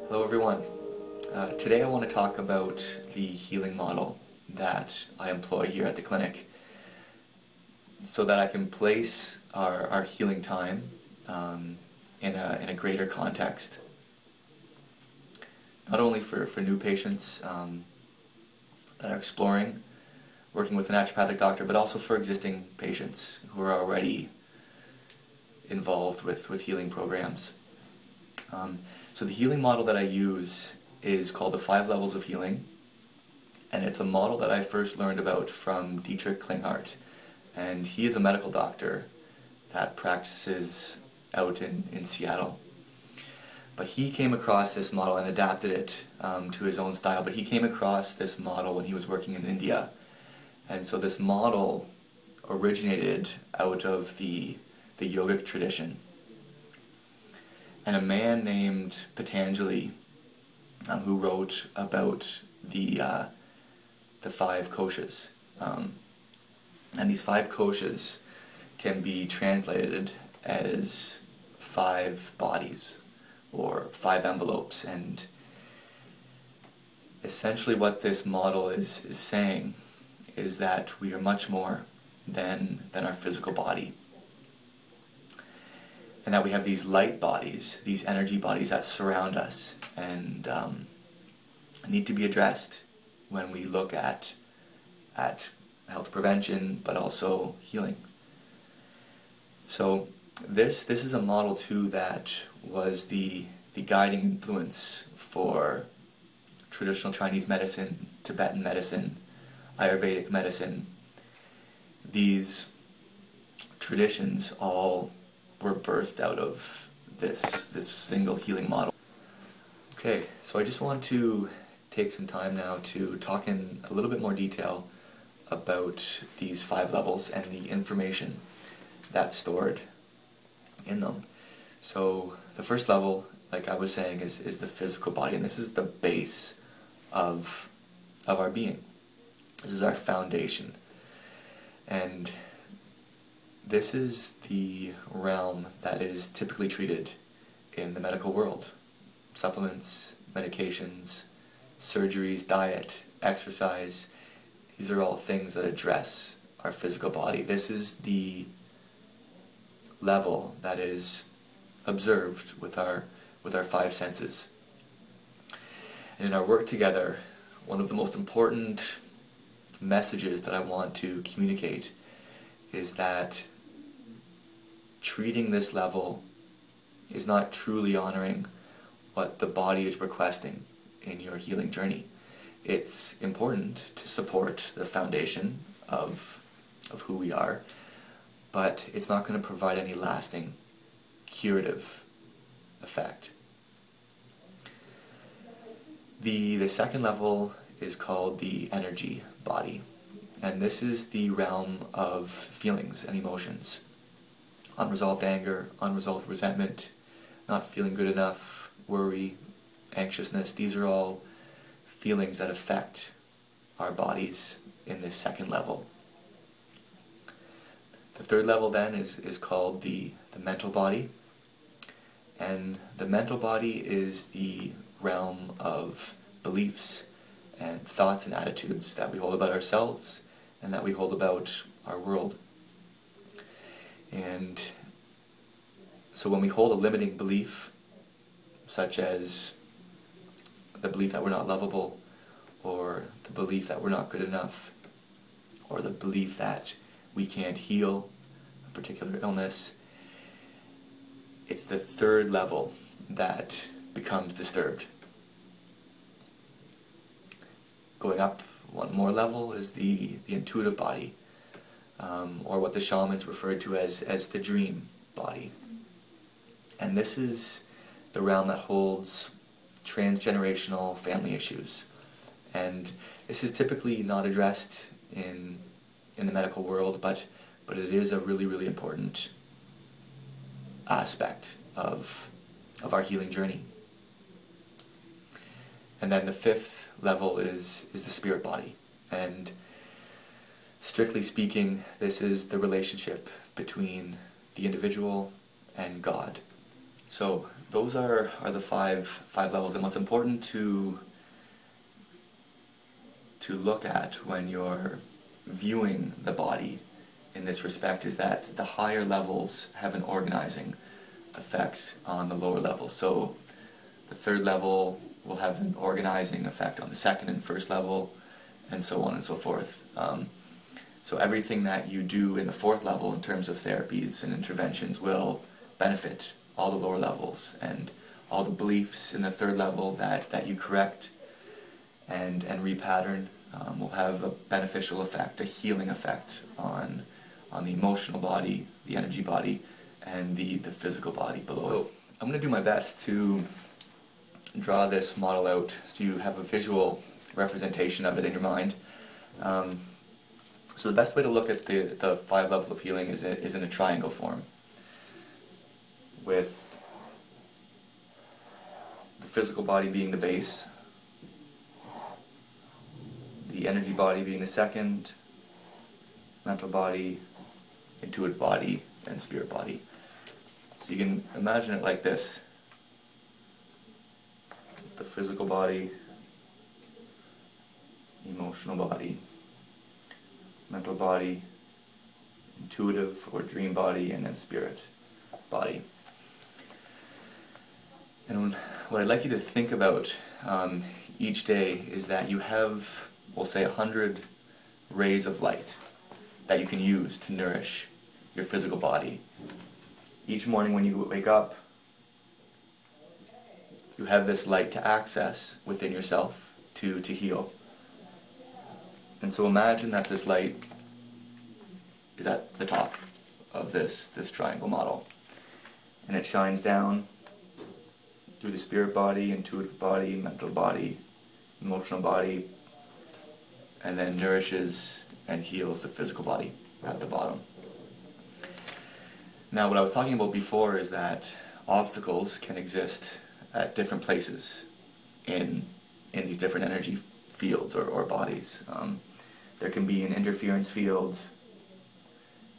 Hello everyone. Today I want to talk about the healing model that I employ here at the clinic so that I can place our healing time in a greater context. Not only for new patients that are exploring working with a naturopathic doctor, but also for existing patients who are already involved with healing programs. So the healing model that I use is called the 5 Levels of Healing, and it's a model that I first learned about from Dietrich Klinghardt, and he is a medical doctor that practices out in Seattle. But he came across this model and adapted it to his own style, but he came across this model when he was working in India. And so this model originated out of the yogic tradition. And a man named Patanjali, who wrote about the 5 koshas. And these 5 koshas can be translated as 5 bodies or 5 envelopes. And essentially what this model is saying is that we are much more than our physical body. And that we have these light bodies, these energy bodies that surround us and need to be addressed when we look at health prevention, but also healing. So this is a model too that was the guiding influence for traditional Chinese medicine, Tibetan medicine, Ayurvedic medicine. These traditions all were birthed out of this single healing model. Okay, so I just want to take some time now to talk in a little bit more detail about these 5 levels and the information that's stored in them. So the first level, like I was saying, is the physical body, and this is the base of our being. This is our foundation. And this is the realm that is typically treated in the medical world. Supplements, medications, surgeries, diet, exercise, these are all things that address our physical body. This is the level that is observed with our 5 senses. And in our work together, one of the most important messages that I want to communicate is that treating this level is not truly honoring what the body is requesting in your healing journey. It's important to support the foundation of who we are, but it's not going to provide any lasting curative effect. The second level is called the energy body, and this is the realm of feelings and emotions. Unresolved anger, unresolved resentment, not feeling good enough, worry, anxiousness, these are all feelings that affect our bodies in this second level. The third level then is called the mental body, and the mental body is the realm of beliefs and thoughts and attitudes that we hold about ourselves and that we hold about our world. And so when we hold a limiting belief, such as the belief that we're not lovable, or the belief that we're not good enough, or the belief that we can't heal a particular illness, it's the third level that becomes disturbed. Going up one more level is the intuitive body, or what the shamans referred to as the dream body. And this is the realm that holds transgenerational family issues. And this is typically not addressed in the medical world, but it is a really, really important aspect of our healing journey. And then the 5th level is the spirit body. And strictly speaking, this is the relationship between the individual and God. So those are the five levels, and what's important to look at when you're viewing the body in this respect is that the higher levels have an organizing effect on the lower levels. So the third level will have an organizing effect on the second and first level, and so on and so forth. So everything that you do in the fourth level in terms of therapies and interventions will benefit all the lower levels, and all the beliefs in the third level that you correct and repattern will have a beneficial effect, a healing effect on the emotional body, the energy body, and the physical body below it. I'm going to do my best to draw this model out so you have a visual representation of it in your mind. So the best way to look at the five levels of healing is in a triangle form, with the physical body being the base, the energy body being the second, mental body, intuitive body, and spirit body. So you can imagine it like this: the physical body, emotional body, mental body, intuitive or dream body, and then spirit body. And what I'd like you to think about each day is that you have, we'll say, 100 rays of light that you can use to nourish your physical body. Each morning when you wake up, you have this light to access within yourself to heal. And so imagine that this light is at the top of this triangle model, and it shines down through the spirit body, intuitive body, mental body, emotional body, and then nourishes and heals the physical body at the bottom. Now, what I was talking about before is that obstacles can exist at different places in these different energy fields or bodies. There can be an interference field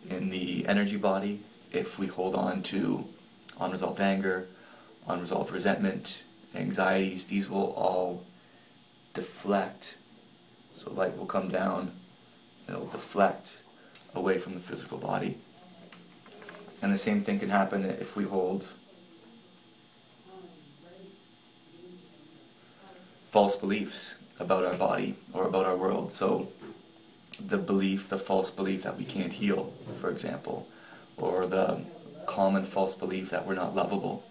in the energy body if we hold on to unresolved anger, unresolved resentment, anxieties. These will all deflect. So light will come down and it will deflect away from the physical body. And the same thing can happen if we hold false beliefs about our body or about our world. So the false belief that we can't heal, for example, or the common false belief that we're not lovable,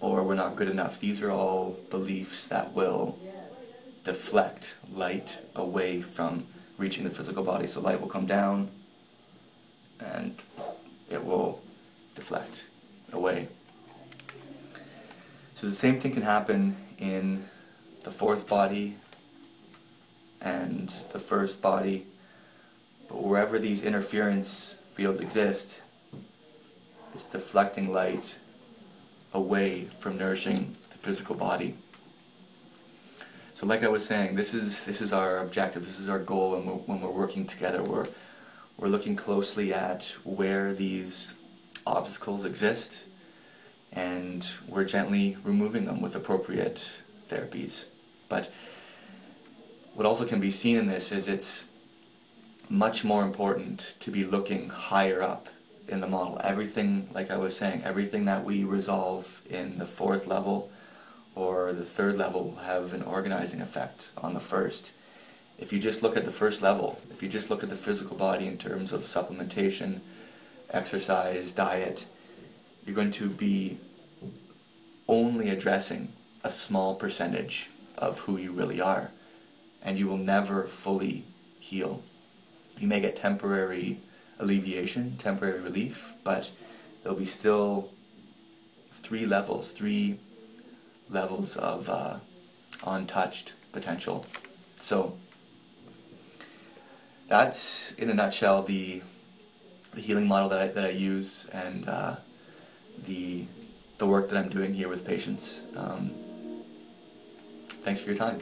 or we're not good enough. These are all beliefs that will deflect light away from reaching the physical body. So light will come down and it will deflect away. So the same thing can happen in the fourth body and the first body, but wherever these interference fields exist, it's deflecting light away from nourishing the physical body. So like I was saying, this is our objective, this is our goal, and when we're working together, we're looking closely at where these obstacles exist, and we're gently removing them with appropriate therapies. But what also can be seen in this is it's much more important to be looking higher up in the model. Everything, like I was saying, everything that we resolve in the fourth level or the third level will have an organizing effect on the first. If you just look at the first level, if you just look at the physical body in terms of supplementation, exercise, diet, you're going to be only addressing a small percentage of who you really are, and you will never fully heal. You may get temporary alleviation, temporary relief, but there'll be still three levels of untouched potential. So that's, in a nutshell, the healing model that I use, and the work that I'm doing here with patients. Thanks for your time.